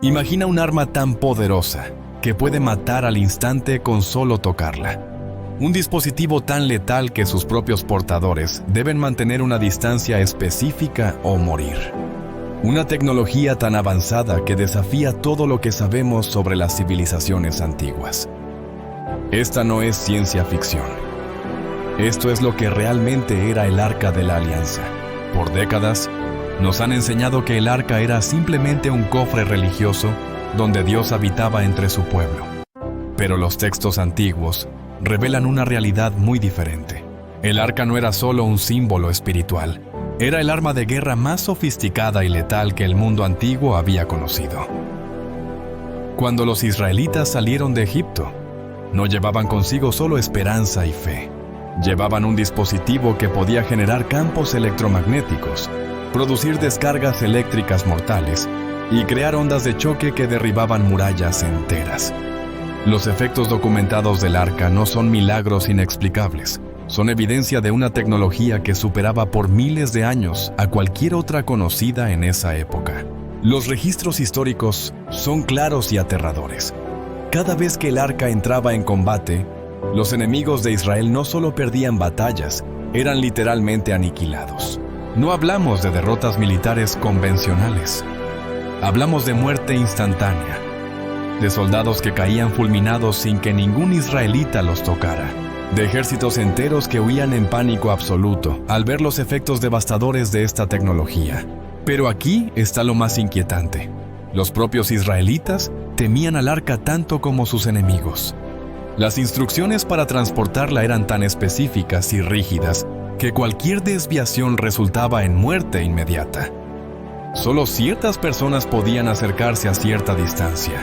Imagina un arma tan poderosa que puede matar al instante con solo tocarla. Un dispositivo tan letal que sus propios portadores deben mantener una distancia específica o morir. Una tecnología tan avanzada que desafía todo lo que sabemos sobre las civilizaciones antiguas. Esta no es ciencia ficción. Esto es lo que realmente era el Arca de la Alianza. Por décadas, nos han enseñado que el Arca era simplemente un cofre religioso donde Dios habitaba entre su pueblo. Pero los textos antiguos revelan una realidad muy diferente. El Arca no era solo un símbolo espiritual, era el arma de guerra más sofisticada y letal que el mundo antiguo había conocido. Cuando los israelitas salieron de Egipto, no llevaban consigo solo esperanza y fe. Llevaban un dispositivo que podía generar campos electromagnéticos, producir descargas eléctricas mortales y crear ondas de choque que derribaban murallas enteras. Los efectos documentados del Arca no son milagros inexplicables, son evidencia de una tecnología que superaba por miles de años a cualquier otra conocida en esa época. Los registros históricos son claros y aterradores. Cada vez que el Arca entraba en combate, los enemigos de Israel no solo perdían batallas, eran literalmente aniquilados. No hablamos de derrotas militares convencionales. Hablamos de muerte instantánea, de soldados que caían fulminados sin que ningún israelita los tocara, de ejércitos enteros que huían en pánico absoluto al ver los efectos devastadores de esta tecnología. Pero aquí está lo más inquietante. Los propios israelitas temían al Arca tanto como sus enemigos. Las instrucciones para transportarla eran tan específicas y rígidas que cualquier desviación resultaba en muerte inmediata. Solo ciertas personas podían acercarse a cierta distancia,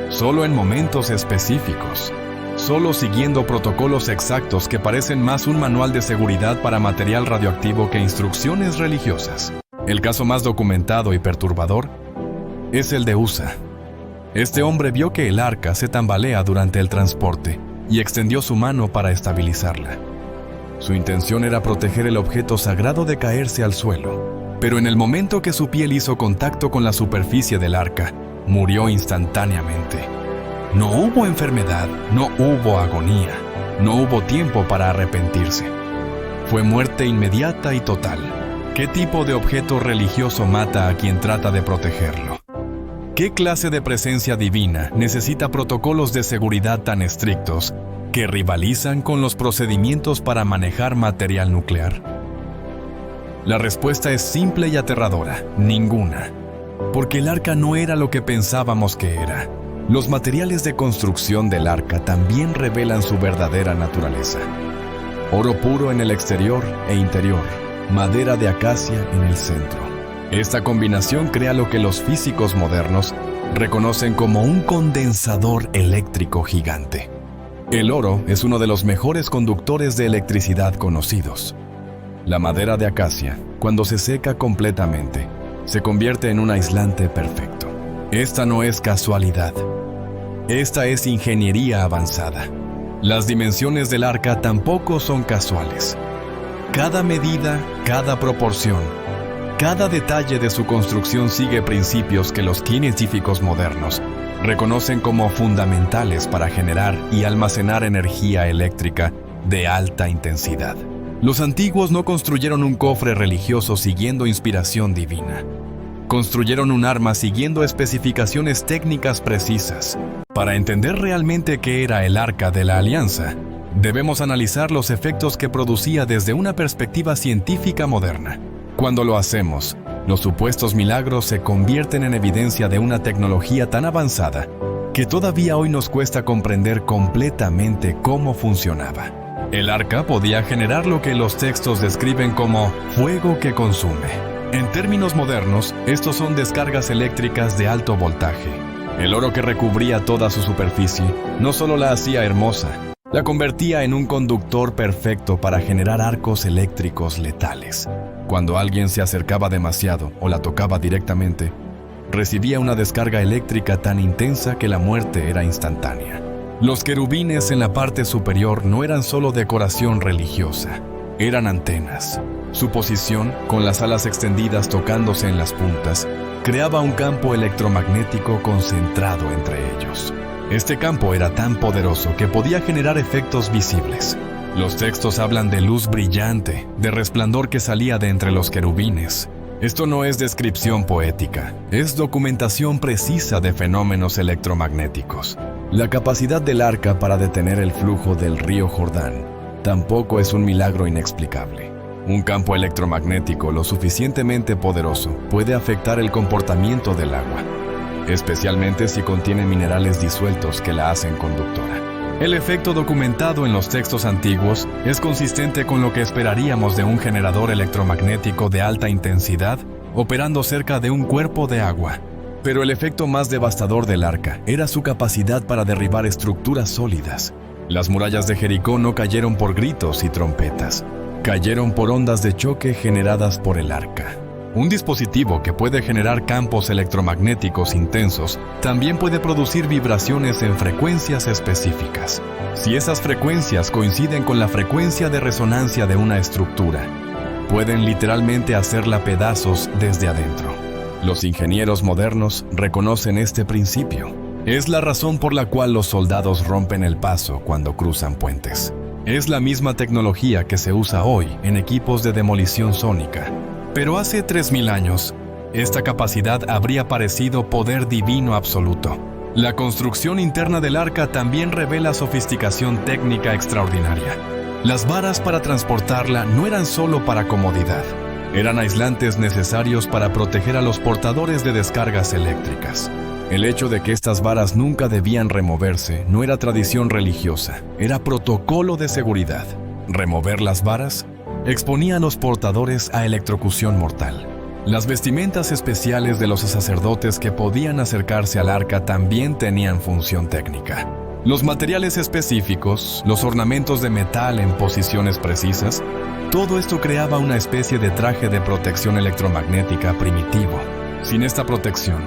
solo en momentos específicos, solo siguiendo protocolos exactos que parecen más un manual de seguridad para material radioactivo que instrucciones religiosas. El caso más documentado y perturbador es el de Usa. Este hombre vio que el Arca se tambalea durante el transporte y extendió su mano para estabilizarla. Su intención era proteger el objeto sagrado de caerse al suelo, pero en el momento que su piel hizo contacto con la superficie del Arca, murió instantáneamente. No hubo enfermedad, no hubo agonía, no hubo tiempo para arrepentirse. Fue muerte inmediata y total. ¿Qué tipo de objeto religioso mata a quien trata de protegerlo? ¿Qué clase de presencia divina necesita protocolos de seguridad tan estrictos que rivalizan con los procedimientos para manejar material nuclear? La respuesta es simple y aterradora: ninguna. Porque el Arca no era lo que pensábamos que era. Los materiales de construcción del Arca también revelan su verdadera naturaleza. Oro puro en el exterior e interior, madera de acacia en el centro. Esta combinación crea lo que los físicos modernos reconocen como un condensador eléctrico gigante. El oro es uno de los mejores conductores de electricidad conocidos. La madera de acacia, cuando se seca completamente, se convierte en un aislante perfecto. Esta no es casualidad. Esta es ingeniería avanzada. Las dimensiones del Arca tampoco son casuales. Cada medida, cada proporción, cada detalle de su construcción sigue principios que los científicos modernos reconocen como fundamentales para generar y almacenar energía eléctrica de alta intensidad. Los antiguos no construyeron un cofre religioso siguiendo inspiración divina. Construyeron un arma siguiendo especificaciones técnicas precisas. Para entender realmente qué era el Arca de la Alianza, debemos analizar los efectos que producía desde una perspectiva científica moderna. Cuando lo hacemos, los supuestos milagros se convierten en evidencia de una tecnología tan avanzada que todavía hoy nos cuesta comprender completamente cómo funcionaba. El Arca podía generar lo que los textos describen como fuego que consume. En términos modernos, estos son descargas eléctricas de alto voltaje. El oro que recubría toda su superficie no solo la hacía hermosa, la convertía en un conductor perfecto para generar arcos eléctricos letales. Cuando alguien se acercaba demasiado o la tocaba directamente, recibía una descarga eléctrica tan intensa que la muerte era instantánea. Los querubines en la parte superior no eran solo decoración religiosa, eran antenas. Su posición, con las alas extendidas tocándose en las puntas, creaba un campo electromagnético concentrado entre ellos. Este campo era tan poderoso que podía generar efectos visibles. Los textos hablan de luz brillante, de resplandor que salía de entre los querubines. Esto no es descripción poética, es documentación precisa de fenómenos electromagnéticos. La capacidad del arca para detener el flujo del río Jordán tampoco es un milagro inexplicable. Un campo electromagnético lo suficientemente poderoso puede afectar el comportamiento del agua, especialmente si contiene minerales disueltos que la hacen conductora. El efecto documentado en los textos antiguos es consistente con lo que esperaríamos de un generador electromagnético de alta intensidad operando cerca de un cuerpo de agua. Pero el efecto más devastador del arca era su capacidad para derribar estructuras sólidas. Las murallas de Jericó no cayeron por gritos y trompetas, cayeron por ondas de choque generadas por el arca. Un dispositivo que puede generar campos electromagnéticos intensos también puede producir vibraciones en frecuencias específicas. Si esas frecuencias coinciden con la frecuencia de resonancia de una estructura, pueden literalmente hacerla pedazos desde adentro. Los ingenieros modernos reconocen este principio. Es la razón por la cual los soldados rompen el paso cuando cruzan puentes. Es la misma tecnología que se usa hoy en equipos de demolición sónica. Pero hace 3000 años, esta capacidad habría parecido poder divino absoluto. La construcción interna del arca también revela sofisticación técnica extraordinaria. Las varas para transportarla no eran solo para comodidad, eran aislantes necesarios para proteger a los portadores de descargas eléctricas. El hecho de que estas varas nunca debían removerse no era tradición religiosa, era protocolo de seguridad. Remover las varas exponía a los portadores a electrocución mortal. Las vestimentas especiales de los sacerdotes que podían acercarse al arca también tenían función técnica. Los materiales específicos, los ornamentos de metal en posiciones precisas, todo esto creaba una especie de traje de protección electromagnética primitivo. Sin esta protección,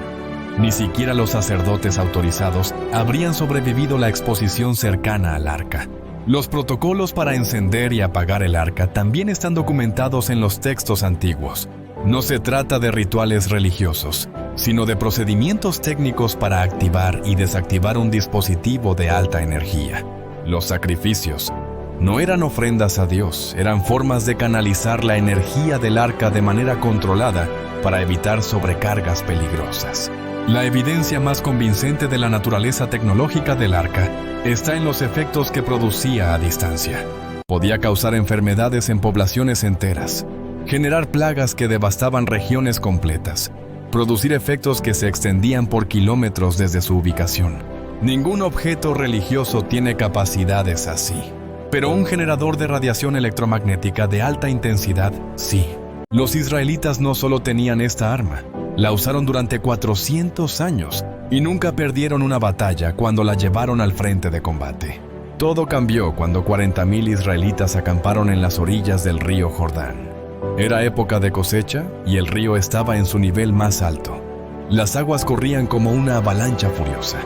ni siquiera los sacerdotes autorizados habrían sobrevivido la exposición cercana al arca. Los protocolos para encender y apagar el arca también están documentados en los textos antiguos. No se trata de rituales religiosos, sino de procedimientos técnicos para activar y desactivar un dispositivo de alta energía. Los sacrificios no eran ofrendas a Dios, eran formas de canalizar la energía del arca de manera controlada para evitar sobrecargas peligrosas. La evidencia más convincente de la naturaleza tecnológica del arca está en los efectos que producía a distancia. Podía causar enfermedades en poblaciones enteras, generar plagas que devastaban regiones completas, producir efectos que se extendían por kilómetros desde su ubicación. Ningún objeto religioso tiene capacidades así, pero un generador de radiación electromagnética de alta intensidad, sí. Los israelitas no solo tenían esta arma, la usaron durante 400 años y nunca perdieron una batalla cuando la llevaron al frente de combate. Todo cambió cuando 40,000 israelitas acamparon en las orillas del río Jordán. Era época de cosecha y el río estaba en su nivel más alto. Las aguas corrían como una avalancha furiosa.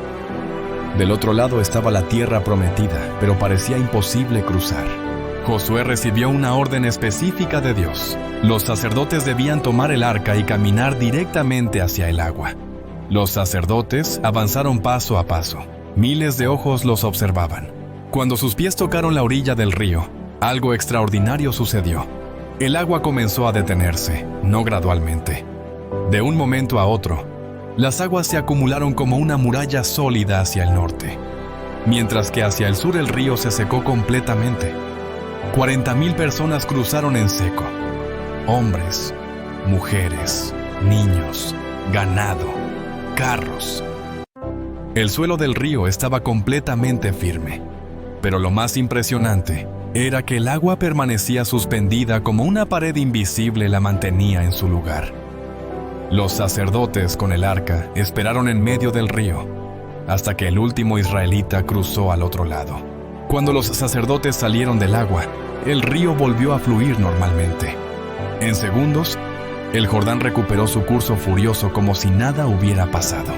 Del otro lado estaba la tierra prometida, pero parecía imposible cruzar. Josué recibió una orden específica de Dios. Los sacerdotes debían tomar el arca y caminar directamente hacia el agua. Los sacerdotes avanzaron paso a paso. Miles de ojos los observaban. Cuando sus pies tocaron la orilla del río, algo extraordinario sucedió. El agua comenzó a detenerse, no gradualmente. De un momento a otro, las aguas se acumularon como una muralla sólida hacia el norte, mientras que hacia el sur el río se secó completamente. 40,000 personas cruzaron en seco. Hombres, mujeres, niños, ganado, carros. El suelo del río estaba completamente firme, pero lo más impresionante era que el agua permanecía suspendida como una pared invisible la mantenía en su lugar. Los sacerdotes con el arca esperaron en medio del río, hasta que el último israelita cruzó al otro lado. Cuando los sacerdotes salieron del agua, el río volvió a fluir normalmente. En segundos, el Jordán recuperó su curso furioso como si nada hubiera pasado.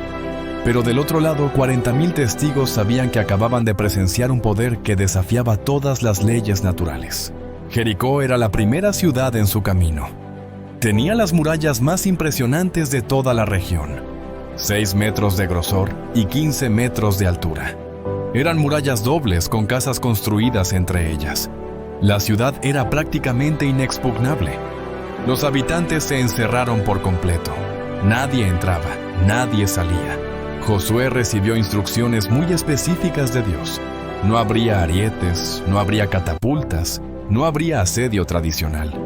Pero del otro lado, 40,000 testigos sabían que acababan de presenciar un poder que desafiaba todas las leyes naturales. Jericó era la primera ciudad en su camino. Tenía las murallas más impresionantes de toda la región, 6 metros de grosor y 15 metros de altura. Eran murallas dobles con casas construidas entre ellas. La ciudad era prácticamente inexpugnable. Los habitantes se encerraron por completo. Nadie entraba, nadie salía. Josué recibió instrucciones muy específicas de Dios. No habría arietes, no habría catapultas, no habría asedio tradicional.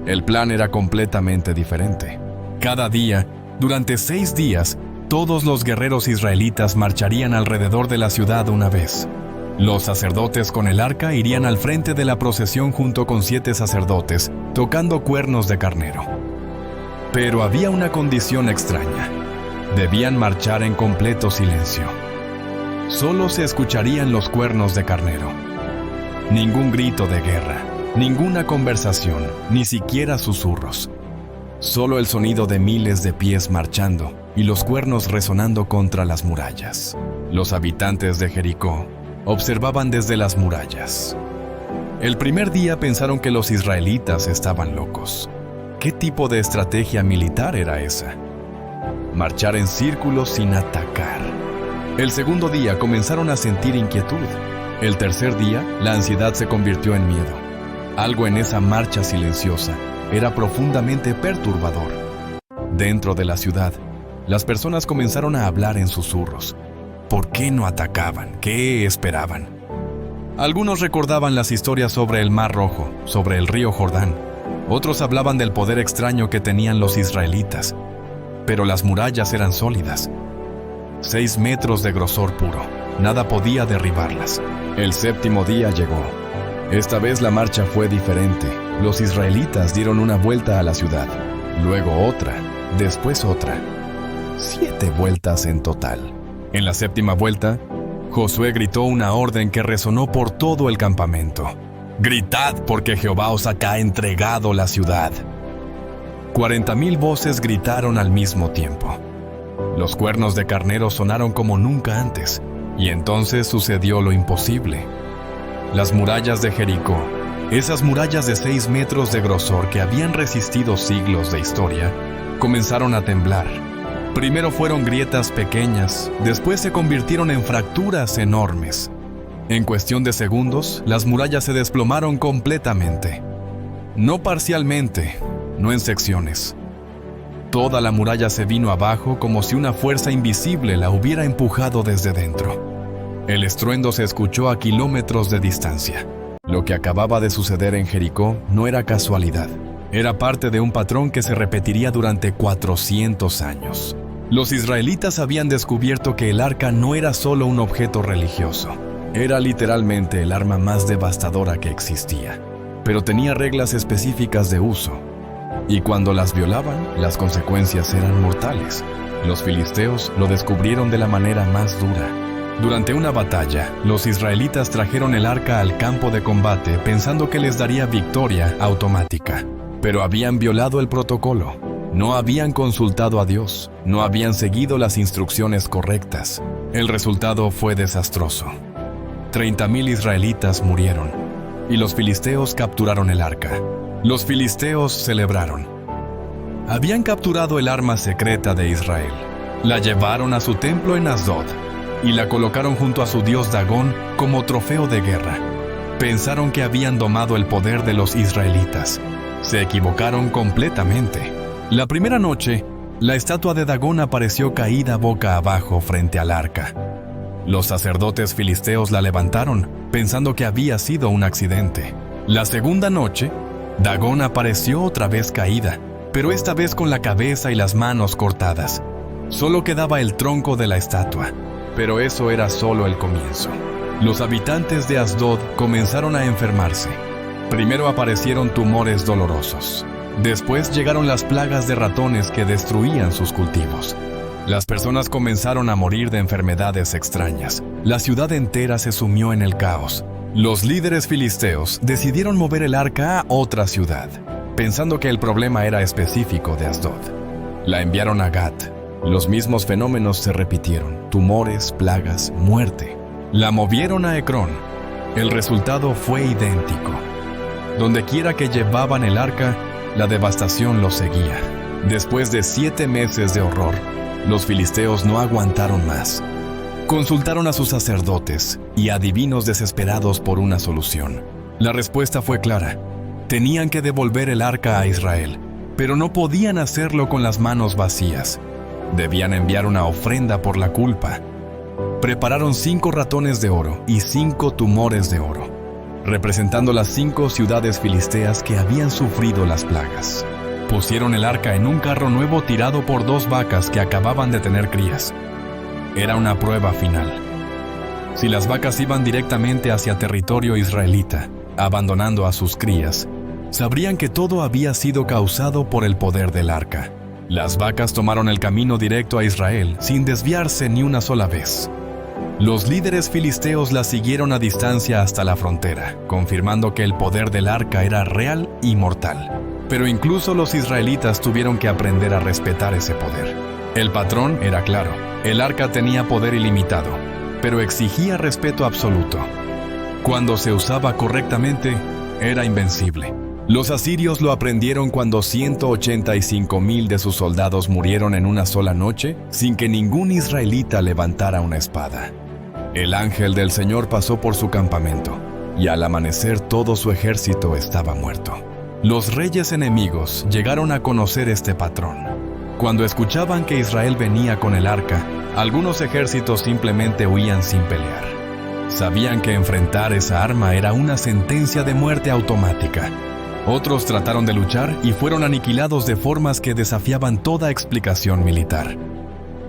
El plan era completamente diferente. Cada día, durante 6 días, todos los guerreros israelitas marcharían alrededor de la ciudad una vez. Los sacerdotes con el arca irían al frente de la procesión junto con 7 sacerdotes, tocando cuernos de carnero. Pero había una condición extraña. Debían marchar en completo silencio. Solo se escucharían los cuernos de carnero. Ningún grito de guerra, ninguna conversación, ni siquiera susurros. Solo el sonido de miles de pies marchando y los cuernos resonando contra las murallas. Los habitantes de Jericó observaban desde las murallas. El primer día pensaron que los israelitas estaban locos. ¿Qué tipo de estrategia militar era esa? Marchar en círculos sin atacar. El segundo día comenzaron a sentir inquietud. El tercer día, la ansiedad se convirtió en miedo. Algo en esa marcha silenciosa era profundamente perturbador. Dentro de la ciudad, las personas comenzaron a hablar en susurros. ¿Por qué no atacaban? ¿Qué esperaban? Algunos recordaban las historias sobre el Mar Rojo, sobre el río Jordán. Otros hablaban del poder extraño que tenían los israelitas. Pero las murallas eran sólidas. 6 metros de grosor puro. Nada podía derribarlas. El séptimo día llegó. Esta vez la marcha fue diferente. Los israelitas dieron una vuelta a la ciudad, luego otra, después otra. 7 vueltas en total. En la séptima vuelta, Josué gritó una orden que resonó por todo el campamento. «Gritad porque Jehová os ha entregado la ciudad». 40,000 voces gritaron al mismo tiempo. Los cuernos de carnero sonaron como nunca antes, y entonces sucedió lo imposible. Las murallas de Jericó, esas murallas de 6 metros de grosor que habían resistido siglos de historia, comenzaron a temblar. Primero fueron grietas pequeñas, después se convirtieron en fracturas enormes. En cuestión de segundos, las murallas se desplomaron completamente. No parcialmente, no en secciones. Toda la muralla se vino abajo como si una fuerza invisible la hubiera empujado desde dentro. El estruendo se escuchó a kilómetros de distancia. Lo que acababa de suceder en Jericó no era casualidad. Era parte de un patrón que se repetiría durante 400 años. Los israelitas habían descubierto que el arca no era solo un objeto religioso. Era literalmente el arma más devastadora que existía. Pero tenía reglas específicas de uso. Y cuando las violaban, las consecuencias eran mortales. Los filisteos lo descubrieron de la manera más dura. Durante una batalla, los israelitas trajeron el arca al campo de combate pensando que les daría victoria automática. Pero habían violado el protocolo. No habían consultado a Dios. No habían seguido las instrucciones correctas. El resultado fue desastroso. 30,000 israelitas murieron. Y los filisteos capturaron el arca. Los filisteos celebraron. Habían capturado el arma secreta de Israel. La llevaron a su templo en Asdod y la colocaron junto a su dios Dagón como trofeo de guerra. Pensaron que habían domado el poder de los israelitas. Se equivocaron completamente. La primera noche, la estatua de Dagón apareció caída boca abajo frente al arca. Los sacerdotes filisteos la levantaron, pensando que había sido un accidente. La segunda noche, Dagón apareció otra vez caída, pero esta vez con la cabeza y las manos cortadas. Solo quedaba el tronco de la estatua, pero eso era solo el comienzo. Los habitantes de Asdod comenzaron a enfermarse. Primero aparecieron tumores dolorosos. Después llegaron las plagas de ratones que destruían sus cultivos. Las personas comenzaron a morir de enfermedades extrañas. La ciudad entera se sumió en el caos. Los líderes filisteos decidieron mover el arca a otra ciudad, pensando que el problema era específico de Asdod. La enviaron a Gat. Los mismos fenómenos se repitieron: tumores, plagas, muerte. La movieron a Ecrón. El resultado fue idéntico. Donde quiera que llevaban el arca, la devastación los seguía. Después de 7 meses de horror, los filisteos no aguantaron más. Consultaron a sus sacerdotes y a adivinos desesperados por una solución. La respuesta fue clara. Tenían que devolver el arca a Israel, pero no podían hacerlo con las manos vacías. Debían enviar una ofrenda por la culpa. Prepararon 5 ratones de oro y 5 tumores de oro, representando las 5 ciudades filisteas que habían sufrido las plagas. Pusieron el arca en un carro nuevo tirado por 2 vacas que acababan de tener crías. Era una prueba final. Si las vacas iban directamente hacia territorio israelita, abandonando a sus crías, sabrían que todo había sido causado por el poder del arca. Las vacas tomaron el camino directo a Israel sin desviarse ni una sola vez. Los líderes filisteos las siguieron a distancia hasta la frontera, confirmando que el poder del arca era real y mortal. Pero incluso los israelitas tuvieron que aprender a respetar ese poder. El patrón era claro: el arca tenía poder ilimitado, pero exigía respeto absoluto. Cuando se usaba correctamente, era invencible. Los asirios lo aprendieron cuando 185,000 de sus soldados murieron en una sola noche sin que ningún israelita levantara una espada. El ángel del Señor pasó por su campamento, y al amanecer todo su ejército estaba muerto. Los reyes enemigos llegaron a conocer este patrón. Cuando escuchaban que Israel venía con el arca, algunos ejércitos simplemente huían sin pelear. Sabían que enfrentar esa arma era una sentencia de muerte automática. Otros trataron de luchar y fueron aniquilados de formas que desafiaban toda explicación militar.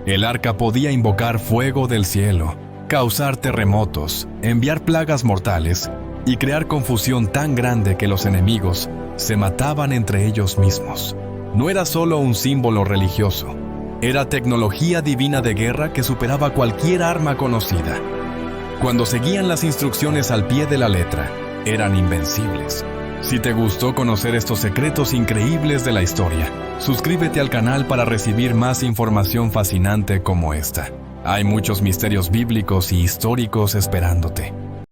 El arca podía invocar fuego del cielo, causar terremotos, enviar plagas mortales y crear confusión tan grande que los enemigos se mataban entre ellos mismos. No era solo un símbolo religioso, era tecnología divina de guerra que superaba cualquier arma conocida. Cuando seguían las instrucciones al pie de la letra, eran invencibles. Si te gustó conocer estos secretos increíbles de la historia, suscríbete al canal para recibir más información fascinante como esta. Hay muchos misterios bíblicos y históricos esperándote.